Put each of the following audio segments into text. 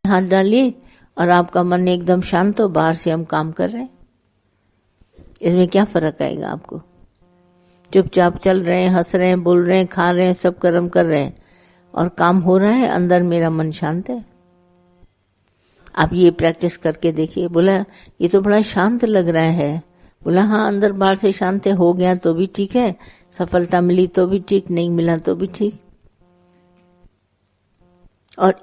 हाथ डालिए और आपका मन एकदम शांत हो, बाहर से हम काम कर रहे हैं, इसमें क्या फर्क आएगा आपको? चुपचाप चल रहे हैं, हंस रहे हैं, बोल रहे हैं, खा रहे हैं, सब कर्म कर रहे हैं और काम हो रहा है, अंदर मेरा मन शांत है। आप ये प्रैक्टिस करके देखिए। बोला ये तो बड़ा शांत लग रहा है। बोला हाँ, अंदर बाहर से शांत है, हो गया तो भी ठीक है, सफलता मिली तो भी ठीक, नहीं मिला तो भी ठीक। और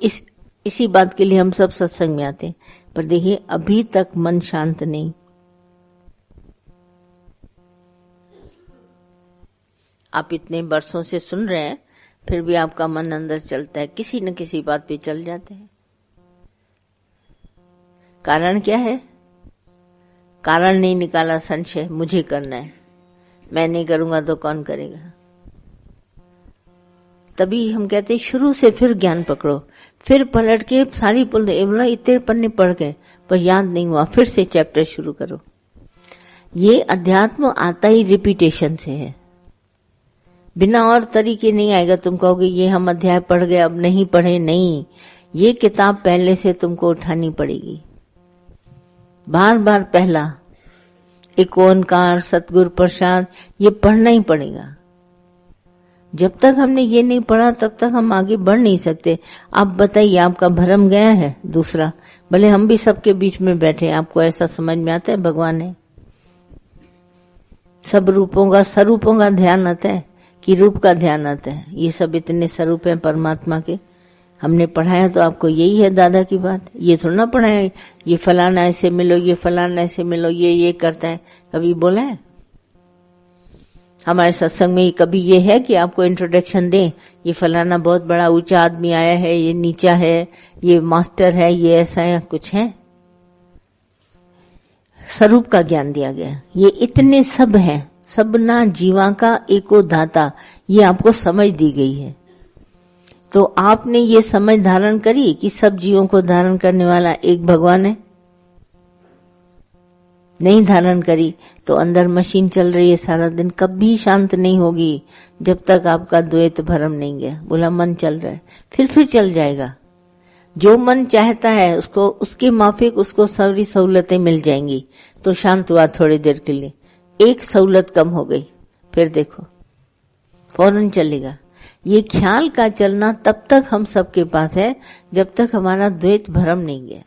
इसी बात के लिए हम सब सत्संग में आते हैं। पर देखिए अभी तक मन शांत नहीं। आप इतने वर्षों से सुन रहे हैं, फिर भी आपका मन अंदर चलता है, किसी न किसी बात पे चल जाते हैं। कारण क्या है? कारण नहीं निकाला, संशय, मुझे करना है, मैं नहीं करूंगा तो कौन करेगा। तभी हम कहते हैं शुरू से फिर ज्ञान पकड़ो, फिर पलट के सारी बोला इतने पन्ने पढ़ गए पर याद नहीं हुआ, फिर से चैप्टर शुरू करो। ये अध्यात्म आता ही रिपीटेशन से है, बिना और तरीके नहीं आएगा। तुम कहोगे ये हम अध्याय पढ़ गए अब नहीं पढ़े, नहीं, ये किताब पहले से तुमको उठानी पड़ेगी, बार बार पहला एक ओंकार सतगुरु प्रसाद ये पढ़ना ही पड़ेगा। जब तक हमने ये नहीं पढ़ा तब तक हम आगे बढ़ नहीं सकते। आप बताइए, आपका भरम गया है दूसरा, भले हम भी सबके बीच में बैठे, आपको ऐसा समझ में आता है भगवान है? सब रूपों का, स्वरूपों का ध्यान आता है कि रूप का ध्यान आता है? ये सब इतने स्वरूप हैं परमात्मा के। हमने पढ़ाया तो आपको यही है दादा की बात, ये थोड़ा ना पढ़ाया ये फलाना ऐसे मिलो, ये फलाना ऐसे मिलो, ये करता है, कभी बोला है? हमारे सत्संग में कभी ये है कि आपको इंट्रोडक्शन दें, ये फलाना बहुत बड़ा ऊंचा आदमी आया है, ये नीचा है, ये मास्टर है, ये ऐसा है, कुछ है? स्वरूप का ज्ञान दिया गया। ये इतने सब हैं, सब ना जीवा का एको दाता, ये आपको समझ दी गई है। तो आपने ये समझ धारण करी कि सब जीवों को धारण करने वाला एक भगवान है? नहीं धारण करी तो अंदर मशीन चल रही है सारा दिन, कभी शांत नहीं होगी जब तक आपका द्वैत भरम नहीं गया। बोला मन चल रहा है, फिर चल जाएगा। जो मन चाहता है उसको, उसके माफिक उसको सारी सहूलतें मिल जाएंगी तो शांत हुआ थोड़ी देर के लिए, एक सहूलत कम हो गई, फिर देखो फौरन चलेगा। ये ख्याल का चलना तब तक हम सबके पास है जब तक हमारा द्वैत भरम नहीं गया।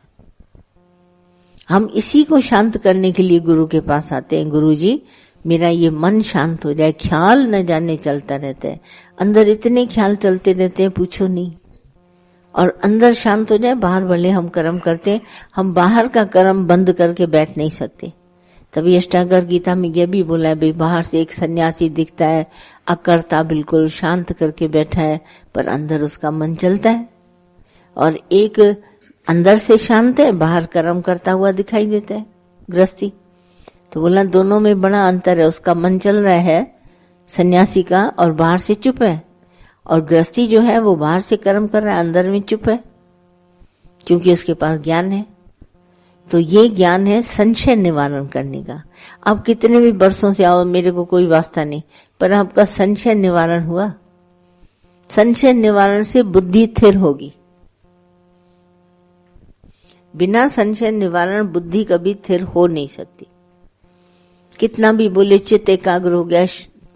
हम इसी को शांत करने के लिए गुरु के पास आते हैं। गुरु जी मेरा ये मन शांत हो जाए, ख्याल न जाने चलता रहता है, अंदर इतने ख्याल चलते रहते हैं पूछो नहीं। और अंदर शांत हो जाए, बाहर भले हम कर्म करते हैं, हम बाहर का कर्म बंद करके बैठ नहीं सकते। तभी अष्टांगर गीता में यह भी बोला है, भाई बाहर से एक सन्यासी दिखता है, अकर्ता बिल्कुल शांत करके बैठा है, पर अंदर उसका मन चलता है। और एक अंदर से शांत है, बाहर कर्म करता हुआ दिखाई देता है, गृहस्थी। तो बोला दोनों में बड़ा अंतर है, उसका मन चल रहा है सन्यासी का और बाहर से चुप है, और गृहस्थी जो है वो बाहर से कर्म कर रहा है, अंदर में चुप है, क्योंकि उसके पास ज्ञान है। तो ये ज्ञान है संशय निवारण करने का। आप कितने भी वर्षों से आओ, मेरे को कोई वास्ता नहीं, पर आपका संशय निवारण हुआ। संशय निवारण से बुद्धि स्थिर होगी। बिना संशय निवारण बुद्धि कभी स्थिर हो नहीं सकती। कितना भी बोले चित्त एकाग्र हो गया,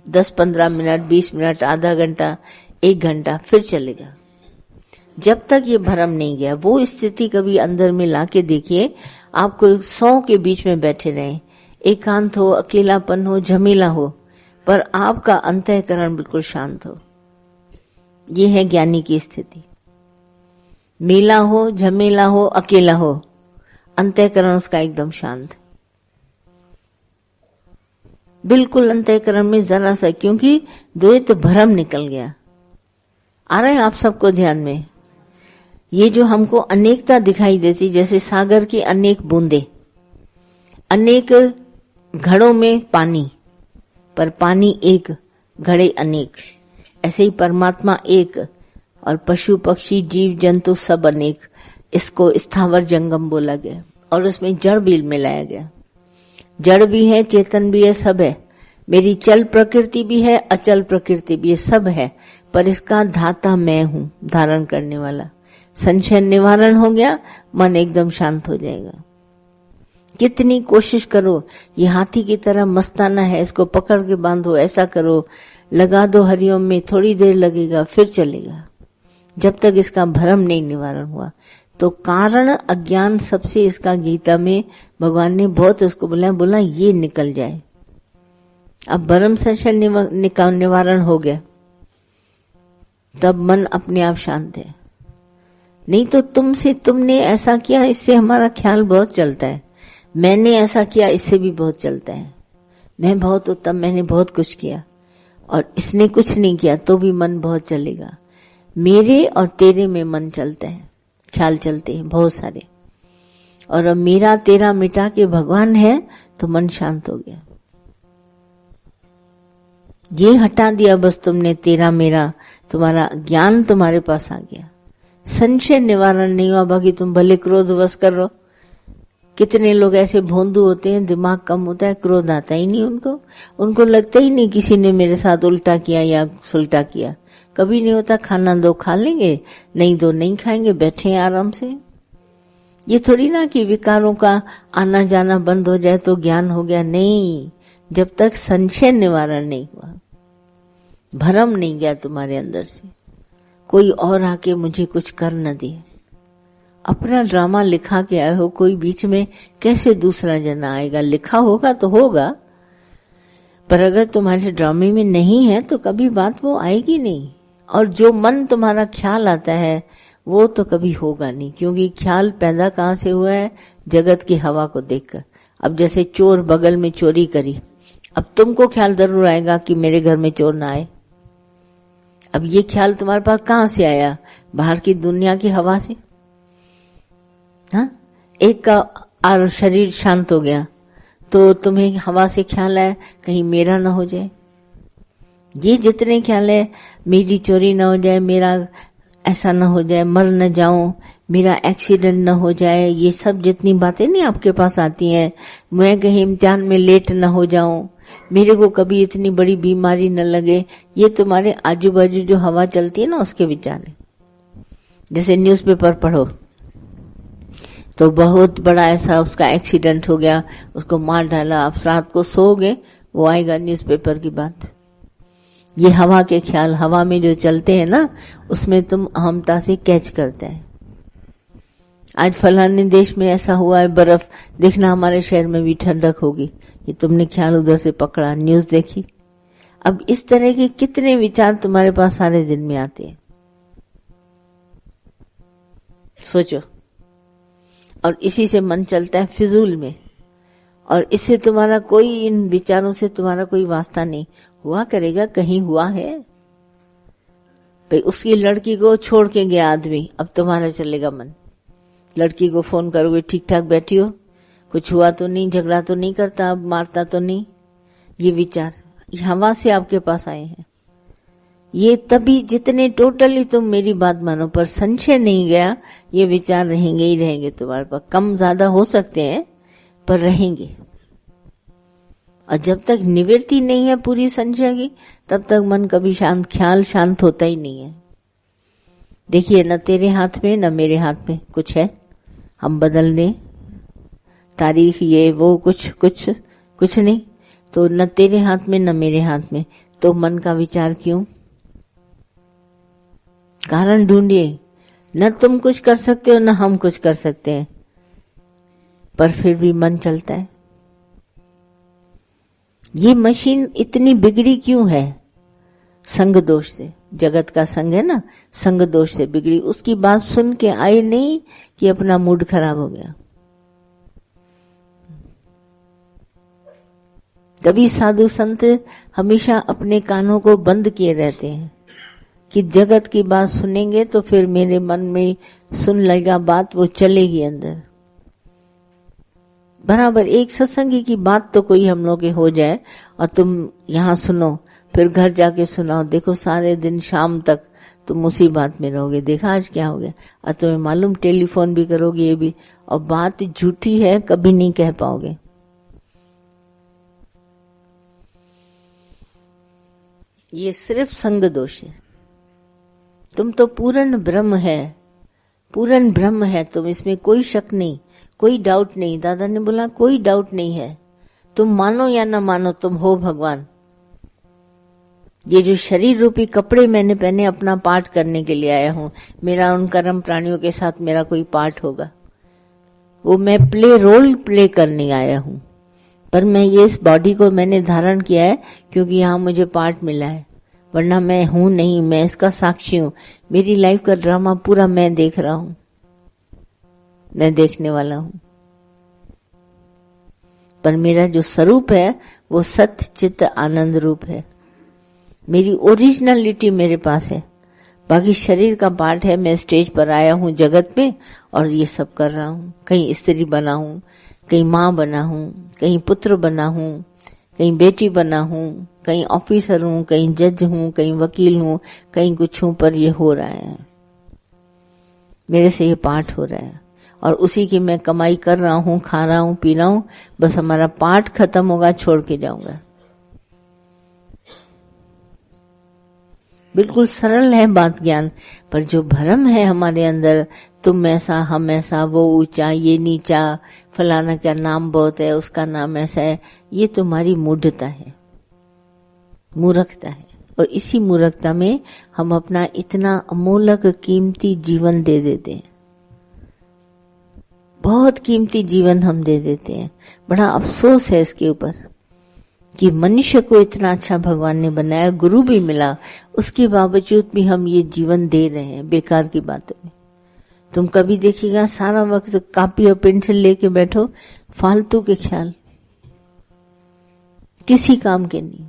10-15 मिनट, 20 मिनट, आधा घंटा, 1 घंटा, फिर चलेगा। जब तक ये भरम नहीं गया, वो स्थिति कभी अंदर में लाके देखिए। आपको 100 के बीच में बैठे रहें, एकांत हो, अकेलापन हो, झमेला हो, पर आपका अंतःकरण बिल्कुल शांत हो। ये है ज्ञानी की स्थिति। मेला हो, झमेला हो, अकेला हो, अंतःकरण उसका एकदम शांत, बिल्कुल अंतःकरण में जरा सा, क्योंकि द्वैत भरम निकल गया। आ रहे हैं आप सबको ध्यान में? ये जो हमको अनेकता दिखाई देती, जैसे सागर की अनेक बूंदे, अनेक घड़ों में पानी, पर पानी एक, घड़े अनेक। ऐसे ही परमात्मा एक और पशु पक्षी जीव जंतु सब अनेक। इसको स्थावर जंगम बोला गया और उसमें जड़ भी मिलाया गया। जड़ भी है, चेतन भी है, सब है। मेरी चल प्रकृति भी है, अचल प्रकृति भी है, सब है, पर इसका धाता मैं हूं, धारण करने वाला। संशय निवारण हो गया, मन एकदम शांत हो जाएगा। कितनी कोशिश करो, ये हाथी की तरह मस्ताना है, इसको पकड़ के बांधो, ऐसा करो, लगा दो हरिओम में, थोड़ी देर लगेगा फिर चलेगा, जब तक इसका भ्रम नहीं निवारण हुआ। तो कारण अज्ञान सबसे इसका गीता में भगवान ने बहुत इसको बोला ये निकल जाए। अब भ्रम संशय निवारण हो गया, तब मन अपने आप शांत है। नहीं तो तुमने ऐसा किया, इससे हमारा ख्याल बहुत चलता है, मैंने ऐसा किया, इससे भी बहुत चलता है, मैं बहुत उत्तम, मैंने बहुत कुछ किया, और इसने कुछ नहीं किया तो भी मन बहुत चलेगा। मेरे और तेरे में मन चलता है, ख्याल चलते हैं बहुत सारे, और अब मेरा तेरा मिटा के भगवान है तो मन शांत हो गया। ये हटा दिया बस तुमने, तेरा मेरा, तुम्हारा ज्ञान तुम्हारे पास आ गया। संशय निवारण नहीं हुआ, बाकी तुम भले क्रोध वश कर रहो। कितने लोग ऐसे भोंदू होते हैं, दिमाग कम होता है, क्रोध आता ही नहीं उनको लगता ही नहीं किसी ने मेरे साथ उल्टा किया या सुलटा किया, कभी नहीं होता। खाना दो खा लेंगे, नहीं दो नहीं खाएंगे, बैठे हैं आराम से। ये थोड़ी ना कि विकारों का आना जाना बंद हो जाए तो ज्ञान हो गया, नहीं, जब तक संशय निवारण नहीं हुआ, भ्रम नहीं गया तुम्हारे अंदर से, कोई और आके मुझे कुछ कर न दे। अपना ड्रामा लिखा के आए हो, कोई बीच में कैसे दूसरा जना आएगा? लिखा होगा तो होगा, पर अगर तुम्हारे ड्रामे में नहीं है तो कभी बात वो आएगी नहीं। और जो मन तुम्हारा ख्याल आता है वो तो कभी होगा नहीं, क्योंकि ख्याल पैदा कहाँ से हुआ है? जगत की हवा को देखकर। अब जैसे चोर बगल में चोरी करी, अब तुमको ख्याल जरूर आएगा कि मेरे घर में चोर ना आए। अब ये ख्याल तुम्हारे पास कहाँ से आया? बाहर की दुनिया की हवा से। हाँ, एक का शरीर शांत हो गया तो तुम्हें हवा से ख्याल आया कहीं मेरा ना हो जाए। ये जितने ख्याल है, मेरी चोरी ना हो जाए, मेरा ऐसा ना हो जाए, मर न जाऊं, मेरा एक्सीडेंट न हो जाए, ये सब जितनी बातें नहीं आपके पास आती हैं, मैं कहीं इम्तिहान में लेट न हो जाऊं, मेरे को कभी इतनी बड़ी बीमारी न लगे, ये तुम्हारे आजू बाजू जो हवा चलती है ना उसके विचार है। जैसे न्यूज़पेपर पढ़ो तो बहुत बड़ा ऐसा उसका एक्सीडेंट हो गया, उसको मार डाला, आप रात को सोओगे वो आएगा न्यूज़पेपर की बात। ये हवा के ख्याल, हवा में जो चलते हैं ना, उसमें तुम अहमता से कैच करते हैं। आज फलाने देश में ऐसा हुआ है, बर्फ देखना, हमारे शहर में भी ठंडक होगी, ये तुमने ख्याल उधर से पकड़ा, न्यूज देखी। अब इस तरह के कितने विचार तुम्हारे पास सारे दिन में आते हैं, सोचो। और इसी से मन चलता है फिजूल में, और इससे तुम्हारा कोई, इन विचारों से तुम्हारा कोई वास्ता नहीं। हुआ करेगा, कहीं हुआ है भाई, उसकी लड़की को छोड़ के गया आदमी, अब तुम्हारा चलेगा मन। लड़की को फोन करोगे, ठीक ठाक बैठी हो, कुछ हुआ तो नहीं, झगड़ा तो नहीं करता, अब मारता तो नहीं, ये विचार हवा से आपके पास आए हैं। ये तभी जितने टोटली तुम मेरी बात मानो, पर संशय नहीं गया, ये विचार रहेंगे ही रहेंगे तुम्हारे पास। कम ज्यादा हो सकते हैं पर रहेंगे, और जब तक निवृत्ति नहीं है पूरी संशय की, तब तक मन कभी शांत, ख्याल शांत होता ही नहीं है। देखिए, न तेरे हाथ में न मेरे हाथ में कुछ है, हम बदल दें तारीख, ये वो, कुछ नहीं। तो न तेरे हाथ में न मेरे हाथ में, तो मन का विचार क्यों? कारण ढूंढिए। न तुम कुछ कर सकते हो न हम कुछ कर सकते हैं, पर फिर भी मन चलता है। ये मशीन इतनी बिगड़ी क्यों है? संग दोष से। जगत का संग है ना, संग दोष से बिगड़ी। उसकी बात सुन के आए नहीं कि अपना मूड खराब हो गया। तभी साधु संत हमेशा अपने कानों को बंद किए रहते हैं कि जगत की बात सुनेंगे तो फिर मेरे मन में सुन लेगा बात, वो चलेगी अंदर। बराबर एक सत्संगी की बात तो कोई हम लोग के हो जाए और तुम यहाँ सुनो, फिर घर जाके सुनाओ, देखो सारे दिन शाम तक तुम उसी बात में रहोगे। देखा आज क्या हो गया? और तुम्हें मालूम, टेलीफोन भी करोगे ये भी, और बात झूठी है, कभी नहीं कह पाओगे। ये सिर्फ संग दोष है। तुम तो पूर्ण ब्रह्म है, पूर्ण ब्रह्म है तुम, इसमें कोई शक नहीं, कोई डाउट नहीं। दादा ने बोला कोई डाउट नहीं है, तुम मानो या ना मानो तुम हो भगवान। ये जो शरीर रूपी कपड़े मैंने पहने अपना पाठ करने के लिए आया हूं, मेरा उन कर्म प्राणियों के साथ मेरा कोई पाठ होगा, वो मैं रोल प्ले करने आया हूं। पर मैं ये इस बॉडी को मैंने धारण किया है क्योंकि यहाँ मुझे पार्ट मिला है, वरना मैं हूं नहीं, मैं इसका साक्षी हूं। मेरी लाइफ का ड्रामा पूरा मैं देख रहा हूं, मैं देखने वाला हूं। पर मेरा जो स्वरूप है वो सत्य चित्त आनंद रूप है, मेरी ओरिजिनलिटी मेरे पास है। बाकी शरीर का पार्ट है, मैं स्टेज पर आया हूं जगत में और ये सब कर रहा हूं। कहीं स्त्री बना हूं, कहीं माँ बना हूं, कहीं पुत्र बना हूं, कहीं बेटी बना हूं, कहीं ऑफिसर हूं, कहीं जज हूं, कहीं वकील हूं, कहीं कुछ हूं। पर ये हो रहा है, मेरे से ये पाठ हो रहा है और उसी की मैं कमाई कर रहा हूं, खा रहा हूं, पी रहा हूं। बस हमारा पाठ खत्म होगा, छोड़ के जाऊंगा। बिल्कुल सरल है बात ज्ञान, पर जो भ्रम है हमारे अंदर, तुम ऐसा, हम ऐसा, वो ऊंचा, ये नीचा, फलाना का नाम बहुत है, उसका नाम ऐसा है, ये तुम्हारी मूढ़ता है, मूर्खता है। और इसी मूर्खता में हम अपना इतना अमूल्य कीमती जीवन दे देते हैं, बहुत कीमती जीवन हम दे देते हैं। बड़ा अफसोस है इसके ऊपर कि मनुष्य को इतना अच्छा भगवान ने बनाया, गुरु भी मिला, उसके बावजूद भी हम ये जीवन दे रहे हैं बेकार की बातों में। तुम कभी देखिएगा सारा वक्त कॉपी और पेंसिल लेके बैठो, फालतू के ख्याल, किसी काम के नहीं।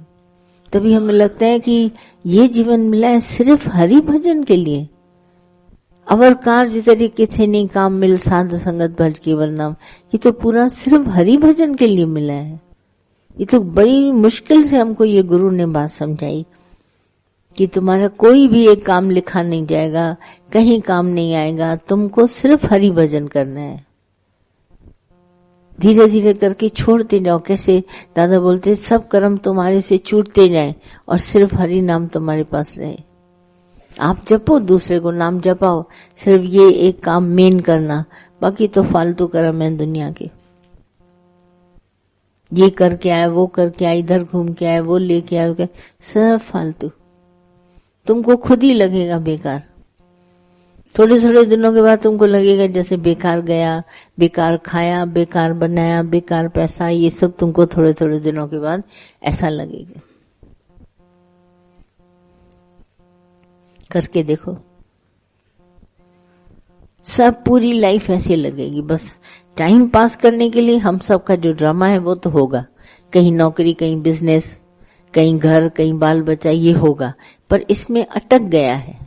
तभी हमें लगता है कि ये जीवन मिला है सिर्फ हरि भजन के लिए। अवर कार्य तरीके थे नहीं काम मिल, साध संगत भज केवल नाम, ये तो पूरा सिर्फ हरि भजन के लिए मिला है। ये तो बड़ी मुश्किल से हमको ये गुरु ने बात समझाई कि तुम्हारा कोई भी एक काम लिखा नहीं जाएगा, कहीं काम नहीं आएगा, तुमको सिर्फ हरि भजन करना है। धीरे धीरे करके छोड़ते जाओ। कैसे दादा बोलते, सब कर्म तुम्हारे से छूटते जाए और सिर्फ हरि नाम तुम्हारे पास रहे। आप जपो, दूसरे को नाम जपाओ, सिर्फ ये एक काम मेन करना, बाकी तो फालतू कर्म है दुनिया के। ये करके आए, वो करके आए, इधर घूम के आए, वो लेके आए, सब फालतू, तुमको खुद ही लगेगा बेकार। थोड़े थोड़े दिनों के बाद तुमको लगेगा जैसे बेकार गया, बेकार खाया, बेकार बनाया, बेकार पैसा, ये सब तुमको थोड़े थोड़े दिनों के बाद ऐसा लगेगा। करके देखो, सब पूरी लाइफ ऐसे लगेगी। बस टाइम पास करने के लिए हम सब का जो ड्रामा है वो तो होगा, कहीं नौकरी, कहीं बिजनेस, कहीं घर, कहीं बाल बच्चा, ये होगा। पर इसमें अटक गया है,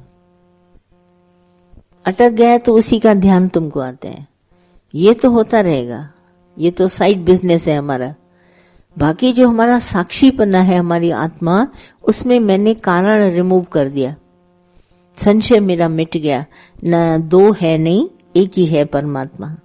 अटक गया तो उसी का ध्यान तुमको आता है। ये तो होता रहेगा, ये तो साइड बिजनेस है हमारा। बाकी जो हमारा साक्षीपना है, हमारी आत्मा, उसमें मैंने कारण रिमूव कर दिया, संशय मेरा मिट गया। न दो है नहीं, एक ही है परमात्मा।